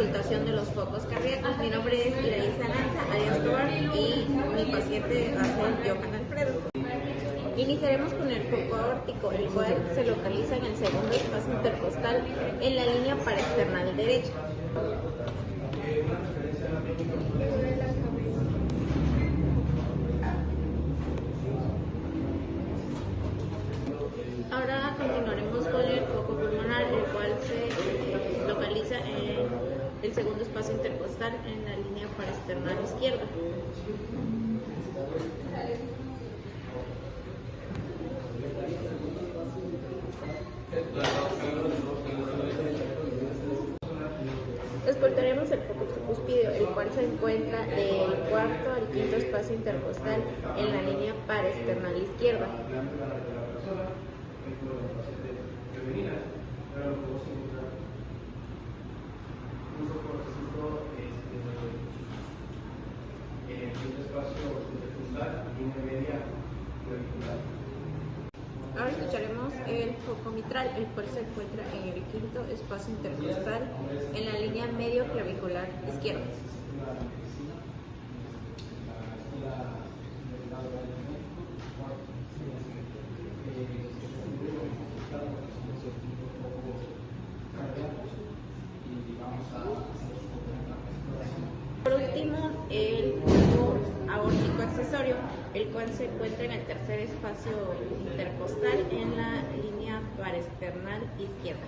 auscultación de los focos cardíacos. Mi nombre es Iraísa Lanza Arias Tobar y mi paciente va a ser Johan Alfredo. Iniciaremos con el foco aórtico, el cual se localiza en el segundo espacio intercostal en la línea paraesternal derecha. Ahora continuaremos con el foco pulmonar, el cual se localiza en el segundo espacio intercostal en la línea paraesternal izquierda. Escoltaremos el foco tricúspide, el cual se encuentra del cuarto al quinto espacio intercostal en la línea paraesternal izquierda. Ahora escucharemos el foco mitral, el cual se encuentra en el quinto espacio intercostal en la línea medio clavicular izquierda. Por último, el foco aórtico accesorio, el cual se encuentra en el tercer espacio intercostal en la línea paraesternal izquierda.